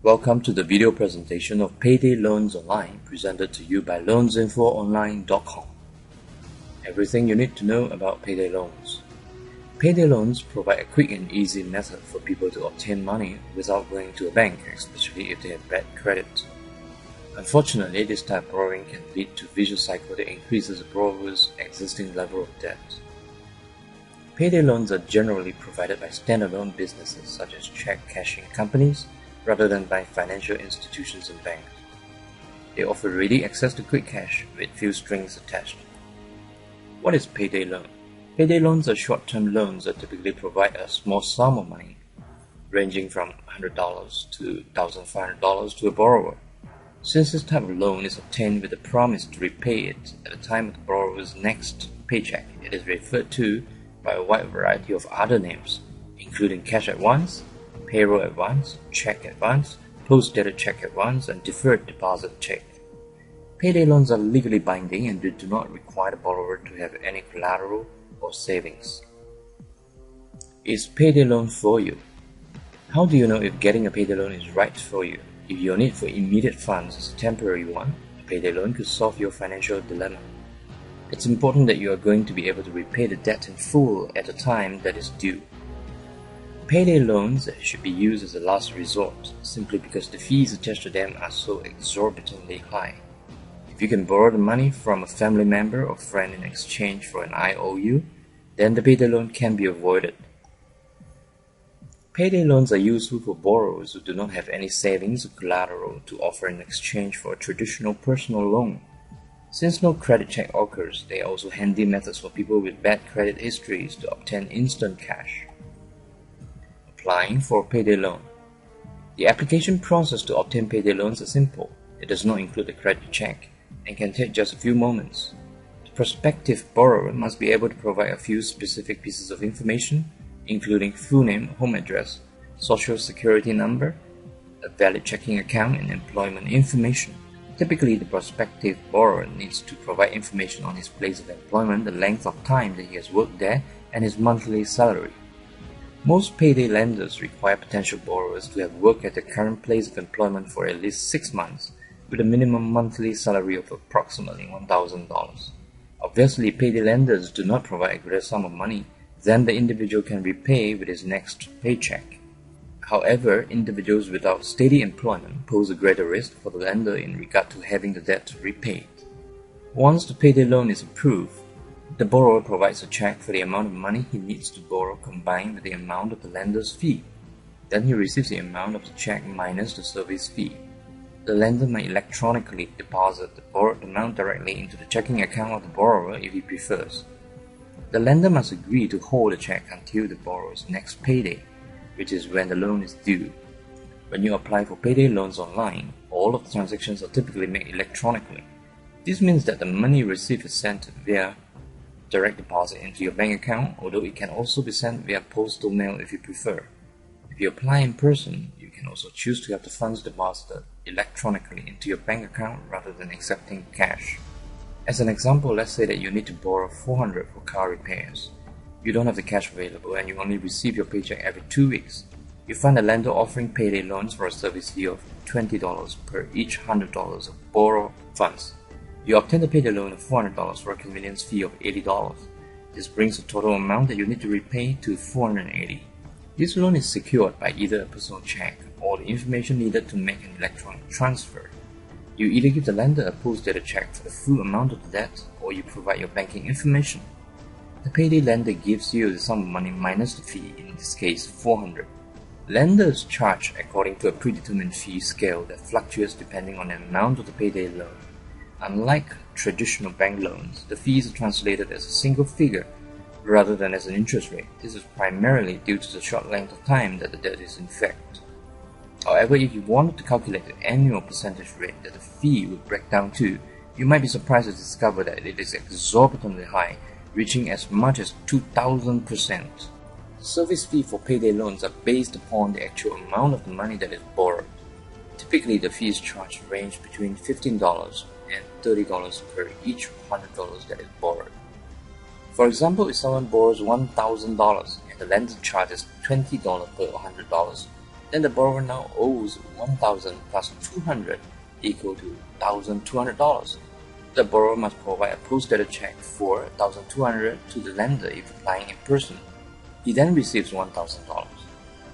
Welcome to the video presentation of Payday Loans Online, presented to you by loansinfoonline.com. Everything you need to know about payday loans. Payday loans provide a quick and easy method for people to obtain money without going to a bank, especially if they have bad credit. Unfortunately, this type of borrowing can lead to a vicious cycle that increases a borrower's existing level of debt. Payday loans are generally provided by standalone businesses such as check cashing companies, rather than by financial institutions and banks. They offer ready access to quick cash with few strings attached. What is payday loan? Payday loans are short-term loans that typically provide a small sum of money, ranging from $100 to $1,500 to a borrower. Since this type of loan is obtained with a promise to repay it at the time of the borrower's next paycheck, it is referred to by a wide variety of other names, including cash advance, payroll advance, check advance, post-dated check advance, and deferred deposit check. Payday loans are legally binding and do not require the borrower to have any collateral or savings. Is payday loan for you? How do you know if getting a payday loan is right for you? If your need for immediate funds is a temporary one, a payday loan could solve your financial dilemma. It's important that you are going to be able to repay the debt in full at a time that is due. Payday loans should be used as a last resort, simply because the fees attached to them are so exorbitantly high. If you can borrow the money from a family member or friend in exchange for an IOU, then the payday loan can be avoided. Payday loans are useful for borrowers who do not have any savings or collateral to offer in exchange for a traditional personal loan. Since no credit check occurs, they are also handy methods for people with bad credit histories to obtain instant cash. Applying for a payday loan. The application process to obtain payday loans is simple. It does not include a credit check and can take just a few moments. The prospective borrower must be able to provide a few specific pieces of information, including full name, home address, social security number, a valid checking account, and employment information. Typically, the prospective borrower needs to provide information on his place of employment, the length of time that he has worked there, and his monthly salary. Most payday lenders require potential borrowers to have worked at their current place of employment for at least 6 months, with a minimum monthly salary of approximately $1,000. Obviously, payday lenders do not provide a greater sum of money than the individual can repay with his next paycheck. However, individuals without steady employment pose a greater risk for the lender in regard to having the debt repaid. Once the payday loan is approved, the borrower provides a check for the amount of money he needs to borrow combined with the amount of the lender's fee. Then he receives the amount of the check minus the service fee. The lender may electronically deposit the borrowed amount directly into the checking account of the borrower if he prefers. The lender must agree to hold the check until the borrower's next payday, which is when the loan is due. When you apply for payday loans online, all of the transactions are typically made electronically. This means that the money received is sent via direct deposit into your bank account, although it can also be sent via postal mail if you prefer. If you apply in person, you can also choose to have the funds deposited electronically into your bank account rather than accepting cash. As an example, let's say that you need to borrow $400 for car repairs. You don't have the cash available and you only receive your paycheck every 2 weeks. You find a lender offering payday loans for a service fee of $20 per each $100 of borrowed funds. You obtain the payday loan of $400 for a convenience fee of $80. This brings the total amount that you need to repay to $480. This loan is secured by either a personal check or the information needed to make an electronic transfer. You either give the lender a post-dated check for the full amount of the debt, or you provide your banking information. The payday lender gives you the sum of money minus the fee, in this case $400. Lenders charge according to a predetermined fee scale that fluctuates depending on the amount of the payday loan. Unlike traditional bank loans, the fees are translated as a single figure rather than as an interest rate. This is primarily due to the short length of time that the debt is in effect. However, if you wanted to calculate the annual percentage rate that the fee would break down to, you might be surprised to discover that it is exorbitantly high, reaching as much as 2,000%. The service fee for payday loans are based upon the actual amount of the money that is borrowed. Typically, the fees charged range between $15 and $30 per each $100 that is borrowed. For example, if someone borrows $1,000 and the lender charges $20 per $100, then the borrower now owes $1,000 plus $200 equal to $1,200. The borrower must provide a post-dated check for $1,200 to the lender if applying in person. He then receives $1,000.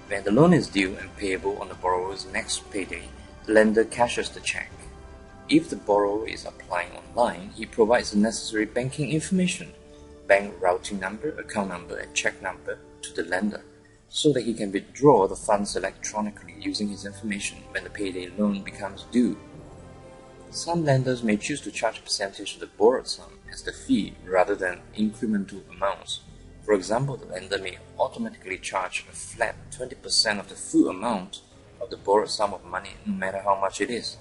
When the loan is due and payable on the borrower's next payday, the lender cashes the check. If the borrower is applying online, he provides the necessary banking information, bank routing number, account number, and check number to the lender, so that he can withdraw the funds electronically using his information when the payday loan becomes due. Some lenders may choose to charge a percentage of the borrowed sum as the fee rather than incremental amounts. For example, the lender may automatically charge a flat 20% of the full amount of the borrowed sum of money, no matter how much it is.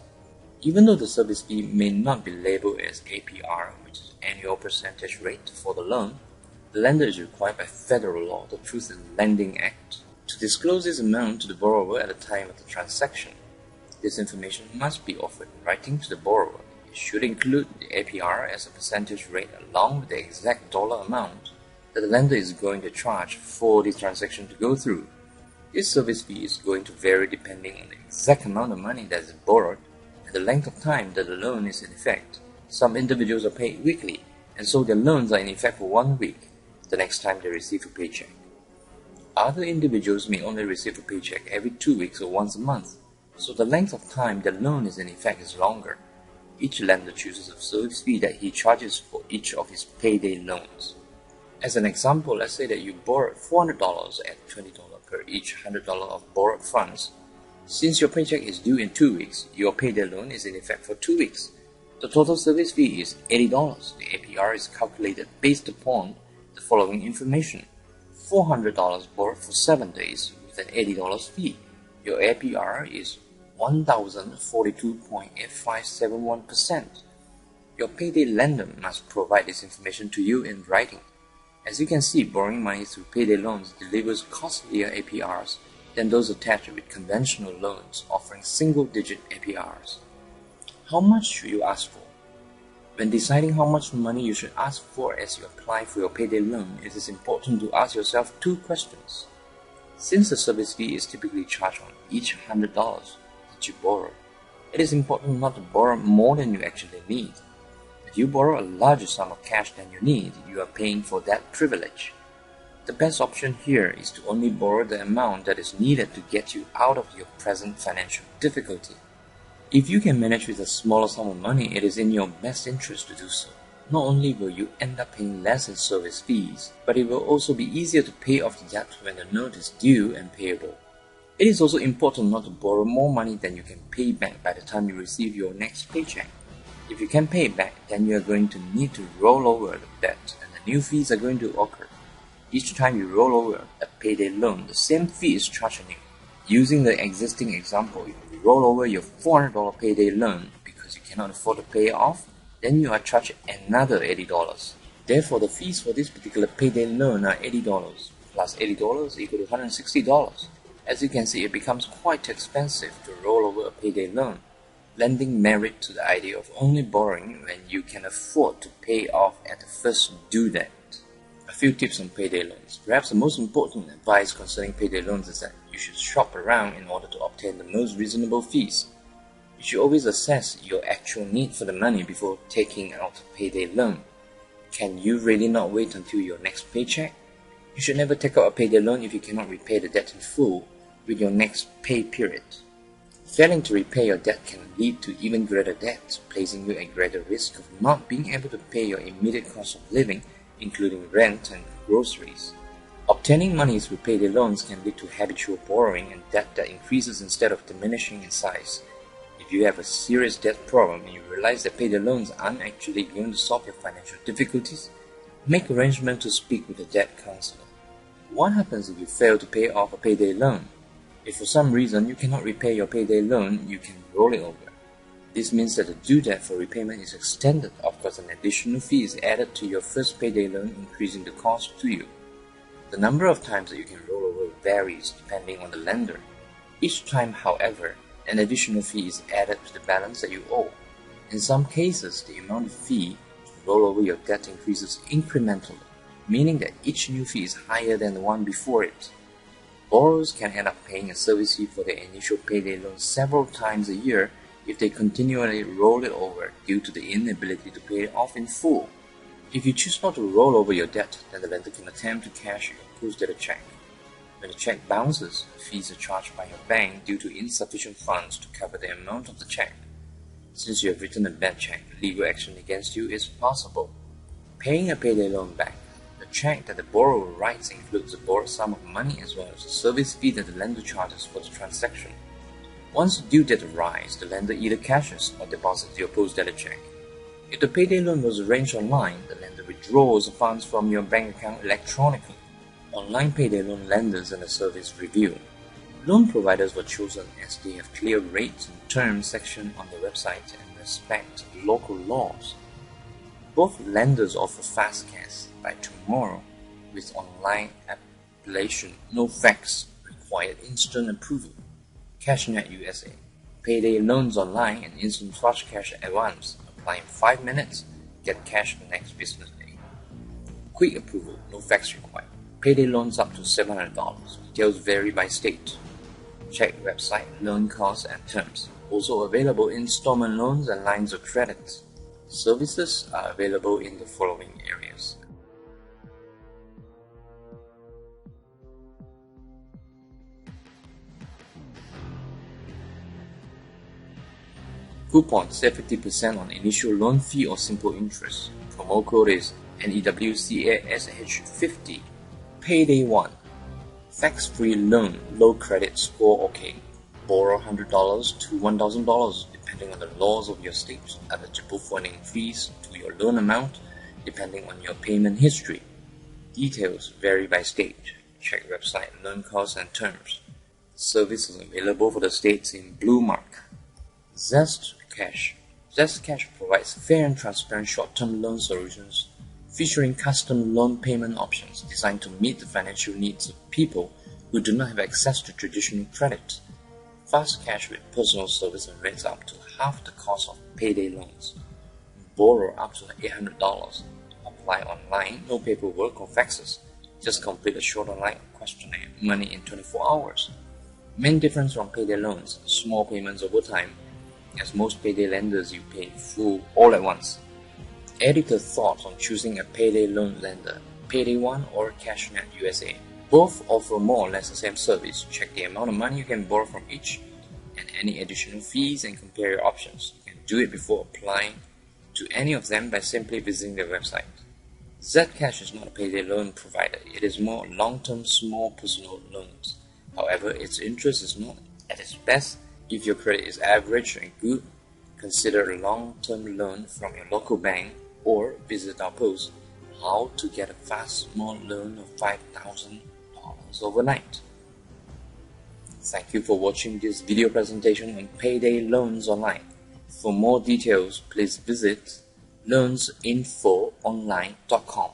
Even though the service fee may not be labeled as APR, which is annual percentage rate for the loan, the lender is required by federal law, the Truth in Lending Act, to disclose this amount to the borrower at the time of the transaction. This information must be offered in writing to the borrower. It should include the APR as a percentage rate along with the exact dollar amount that the lender is going to charge for the transaction to go through. This service fee is going to vary depending on the exact amount of money that is borrowed and the length of time that the loan is in effect. Some individuals are paid weekly, and so their loans are in effect for 1 week, the next time they receive a paycheck. Other individuals may only receive a paycheck every 2 weeks or once a month, so the length of time their loan is in effect is longer. Each lender chooses a service fee that he charges for each of his payday loans. As an example, let's say that you borrowed $400 at $20 per each $100 of borrowed funds. Since your paycheck is due in 2 weeks, your payday loan is in effect for 2 weeks. The total service fee is $80. The APR is calculated based upon the following information. $400 borrowed for 7 days with an $80 fee. Your APR is 1,042.8571%. Your payday lender must provide this information to you in writing. As you can see, borrowing money through payday loans delivers costlier APRs than those attached with conventional loans offering single-digit APRs. How much should you ask for? When deciding how much money you should ask for as you apply for your payday loan, it is important to ask yourself 2 questions. Since the service fee is typically charged on each $100 that you borrow, it is important not to borrow more than you actually need. If you borrow a larger sum of cash than you need, you are paying for that privilege. The best option here is to only borrow the amount that is needed to get you out of your present financial difficulty. If you can manage with a smaller sum of money, it is in your best interest to do so. Not only will you end up paying less in service fees, but it will also be easier to pay off the debt when the note is due and payable. It is also important not to borrow more money than you can pay back by the time you receive your next paycheck. If you can pay it back, then you are going to need to roll over the debt and the new fees are going to occur. Each time you roll over a payday loan, the same fee is charged on you. Using the existing example, if you roll over your $400 payday loan because you cannot afford to pay it off, then you are charged another $80. Therefore, the fees for this particular payday loan are $80 plus $80 equal to $160. As you can see, it becomes quite expensive to roll over a payday loan, lending merit to the idea of only borrowing when you can afford to pay off at the first due date. A few tips on payday loans. Perhaps the most important advice concerning payday loans is that you should shop around in order to obtain the most reasonable fees. You should always assess your actual need for the money before taking out a payday loan. Can you really not wait until your next paycheck? You should never take out a payday loan if you cannot repay the debt in full with your next pay period. Failing to repay your debt can lead to even greater debt, placing you at greater risk of not being able to pay your immediate cost of living, including rent and groceries. Obtaining money through payday loans can lead to habitual borrowing and debt that increases instead of diminishing in size. If you have a serious debt problem and you realize that payday loans aren't actually going to solve your financial difficulties, make arrangements to speak with a debt counselor. What happens if you fail to pay off a payday loan? If for some reason you cannot repay your payday loan, you can roll it over. This means that the due date for repayment is extended. Of course, an additional fee is added to your first payday loan, increasing the cost to you. The number of times that you can roll over varies depending on the lender. Each time, however, an additional fee is added to the balance that you owe. In some cases, the amount of fee to roll over your debt increases incrementally, meaning that each new fee is higher than the one before it. Borrowers can end up paying a service fee for their initial payday loan several times a year if they continually roll it over due to the inability to pay it off in full. If you choose not to roll over your debt, then the lender can attempt to cash your post-dated check. When the check bounces, fees are charged by your bank due to insufficient funds to cover the amount of the check. Since you have written a bad check, legal action against you is possible. Paying a payday loan back. The check that the borrower writes includes the borrowed sum of money as well as the service fee that the lender charges for the transaction. Once the due date arrives, the lender either cashes or deposits your post-dated check. If the payday loan was arranged online, the lender withdraws the funds from your bank account electronically. Online payday loan lenders and the service review. Loan providers were chosen as they have clear rates and terms section on their website and respect local laws. Both lenders offer fast cash by tomorrow with online application, no fax required, instant approval. CashNet USA, Payday Loans Online and instant fast cash advance. Apply in 5 minutes, get cash the next business day. Quick approval, no fax required. Payday loans up to $700. Details vary by state. Check website, loan costs and terms. Also available installment loans and lines of credit. Services are available in the following areas. Coupon save 50% on initial loan fee or simple interest. Promo code is NEWCASH50. Payday 1. Tax-free loan, low credit score okay. Borrow $100 to $1,000 depending on the laws of your state. Eligible for an increase to your loan amount depending on your payment history. Details vary by state. Check website, loan costs and terms. Service is available for the states in blue mark. Zest Cash. Zest Cash provides fair and transparent short-term loan solutions featuring custom loan payment options designed to meet the financial needs of people who do not have access to traditional credit. Fast cash with personal service and rates up to half the cost of payday loans. Borrow up to $800. Apply online, no paperwork or faxes. Just complete a short online questionnaire. Money in 24 hours. Main difference from payday loans: small payments over time. As most payday lenders, you pay full all at once. Editor thoughts on choosing a payday loan lender, Payday 1 or CashNet USA. Both offer more or less the same service. Check the amount of money you can borrow from each and any additional fees and compare your options. You can do it before applying to any of them by simply visiting their website. Zcash is not a payday loan provider. It is more long-term small personal loans. However, its interest is not at its best. If your credit is average and good, consider a long-term loan from your local bank or visit our post, How to Get a Fast Small Loan of $5,000 Overnight. Thank you for watching this video presentation on Payday Loans Online. For more details, please visit loansinfoonline.com.